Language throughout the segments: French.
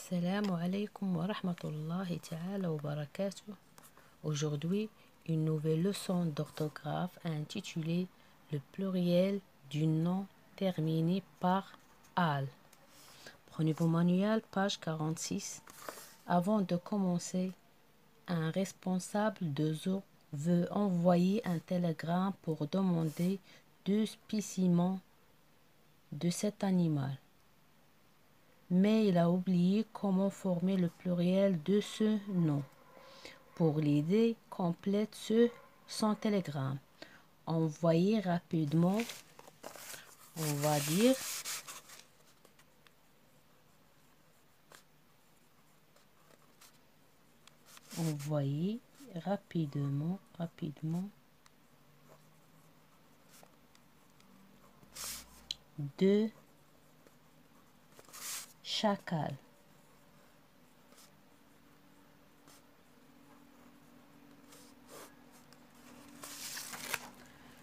Assalamu alaikum wa rahmatullahi ta'ala wa barakatuh. Aujourd'hui, une nouvelle leçon d'orthographe intitulée Le pluriel du nom terminé par al. Prenez vos manuels, page 46. Avant de commencer, un responsable de zoo veut envoyer un télégramme pour demander 2 spécimens de cet animal. Mais il a oublié comment former le pluriel de ce nom. Pour l'aider, complète son télégramme. Envoyez rapidement, on va dire envoyez rapidement de chacal.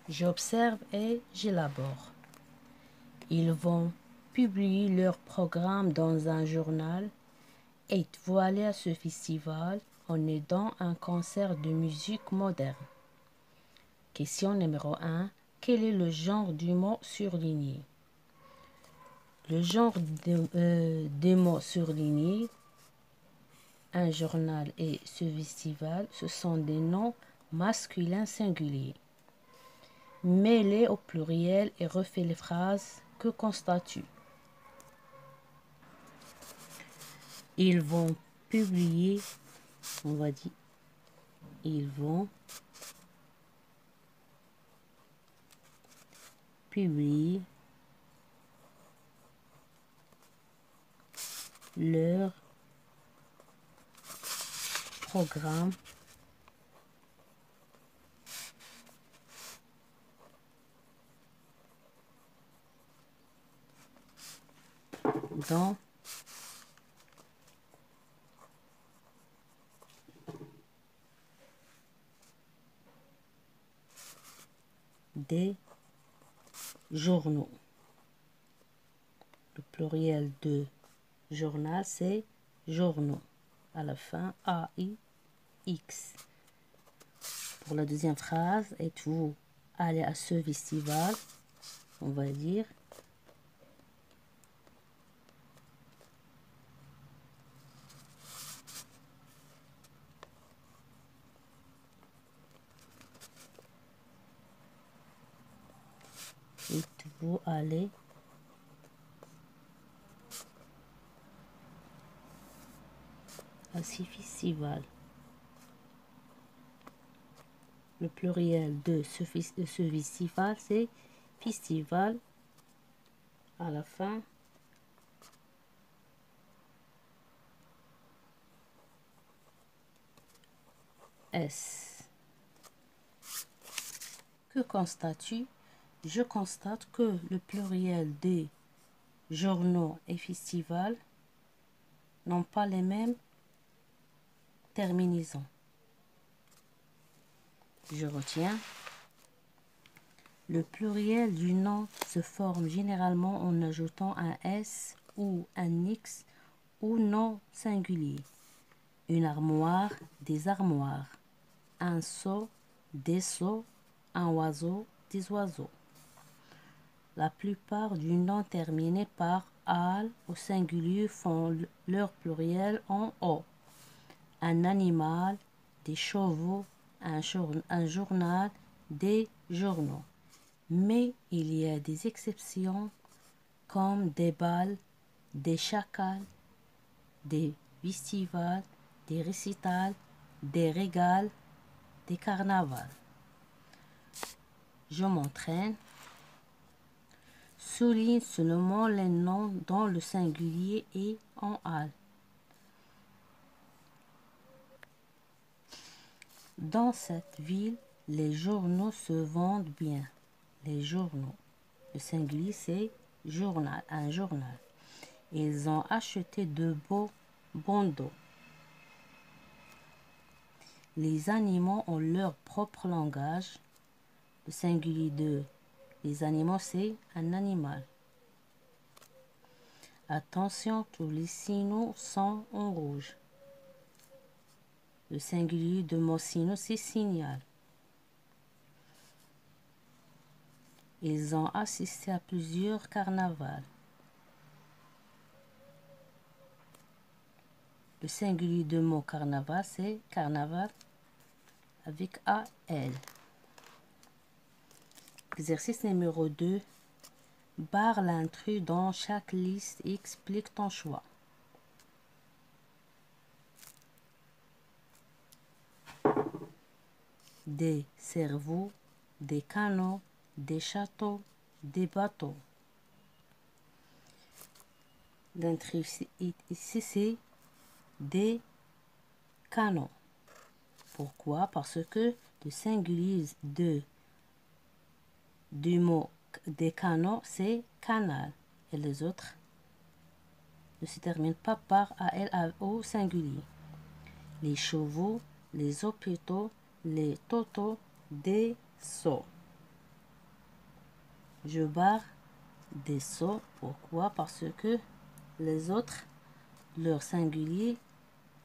J'observe et j'élabore. Ils vont publier leur programme dans un journal. Êtes-vous allé à ce festival? On est dans un concert de musique moderne. Question numéro 1. Quel est le genre du mot surligné? Le genre des mots surlignés, un journal et ce festival, ce sont des noms masculins singuliers. Mets-les au pluriel et refais les phrases. Que constates-tu? Ils vont publier, on va dire, ils vont publier leur programme dans des journaux. Le pluriel de journal, c'est journaux. À la fin, A-I-X. Pour la deuxième phrase, êtes-vous allé à ce festival? On va dire êtes-vous allé à ce festival? Le pluriel de ce festival, c'est festival. À la fin, S. Que constates-tu? Je constate que le pluriel des journaux et festivals n'ont pas les mêmes terminaisons. Je retiens. Le pluriel du nom se forme généralement en ajoutant un S ou un X ou nom singulier. Une armoire, des armoires. Un seau, des seaux. Un oiseau, des oiseaux. La plupart du nom terminés par al au singulier font leur pluriel en O. Un animal, des chevaux, un journal, des journaux. Mais il y a des exceptions comme des bals, des chacals, des festivals, des récitals, des régals, des carnavals. Je m'entraîne. Souligne seulement les noms dont le singulier est en al. Dans cette ville, les journaux se vendent bien. Les journaux. Le singulier, c'est journal, un journal. Ils ont acheté de beaux bandeaux. Les animaux ont leur propre langage. Le singulier de les animaux, c'est un animal. Attention, tous les signaux sont en rouge. Le singulier de mot signaux, c'est signal. Ils ont assisté à plusieurs carnavals. Le singulier de mot carnaval, c'est carnaval avec AL. Exercice numéro 2. Barre l'intrus dans chaque liste et explique ton choix. Des cerveaux, des canaux, des châteaux, des bateaux. L'intrus ici, c'est des canaux. Pourquoi? Parce que le singulier du mot des canaux, c'est canal. Et les autres ne se terminent pas par AL au singulier. Les chevaux, les hôpitaux, les totaux, des seaux. Je barre des seaux. Pourquoi? Parce que les autres, leur singulier,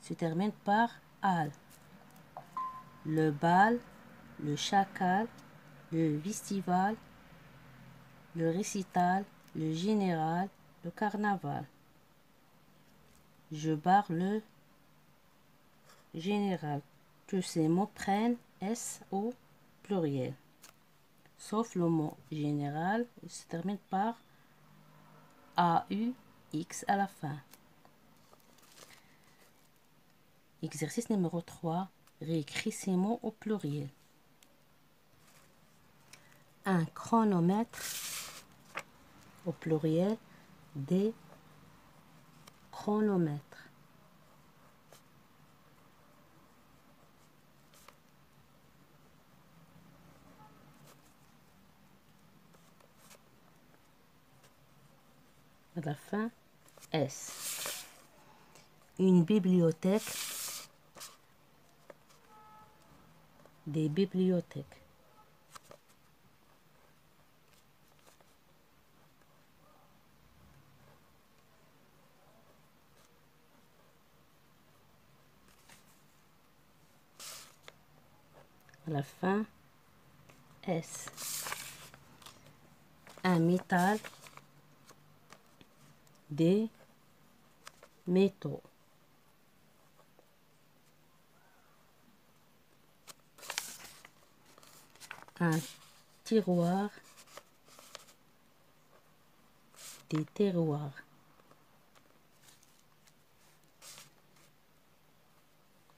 se terminent par al. Le bal, le chacal, le festival, le récital, le général, le carnaval. Je barre le général. Tous ces mots prennent S au pluriel. Sauf le mot général, il se termine par AUX à la fin. Exercice numéro 3. Réécris ces mots au pluriel. Un chronomètre au pluriel, des chronomètres. À la fin, S. Une bibliothèque, des bibliothèques. À la fin, S. Un métal, des métaux. Un tiroir, des terroirs.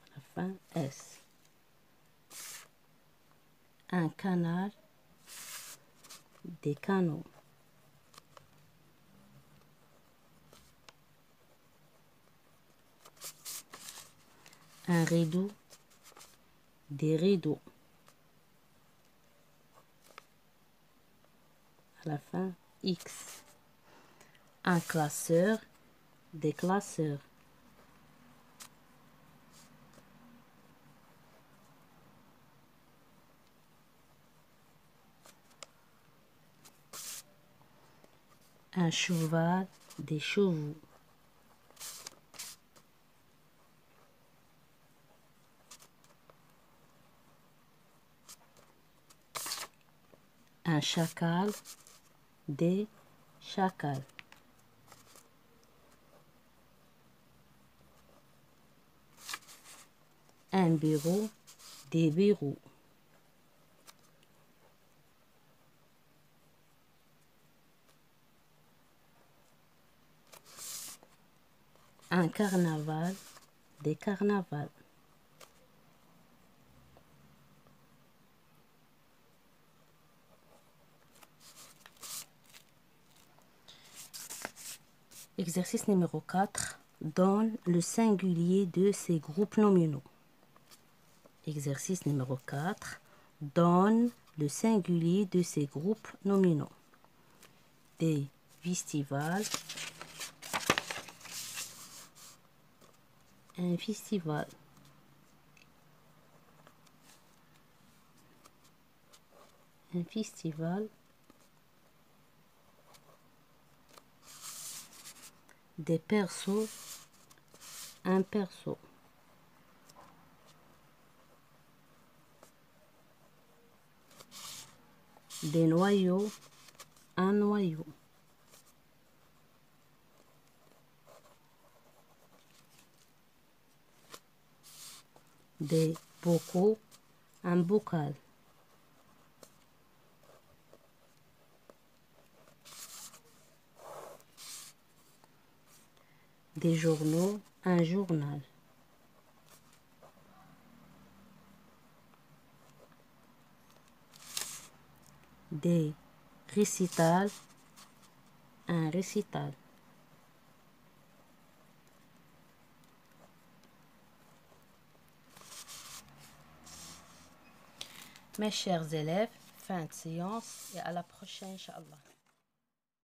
À la fin, S. Un canal, des canaux. Un rideau, des rideaux. À la fin, X. Un classeur, des classeurs. Un cheval, des chevaux. Un chacal, des chacals. Un bureau, des bureaux. Un carnaval, des carnavals. Exercice numéro 4. Donne le singulier de ces groupes nominaux. Exercice numéro 4. Donne le singulier de ces groupes nominaux. Des festivals. Un festival. Un festival. des perceaux, un perceau. Des noyaux, un noyau. Des bocaux, un bocal. Des journaux, un journal. Des récitals, un récital. Mes chers élèves, fin de séance et à la prochaine, Inch'Allah.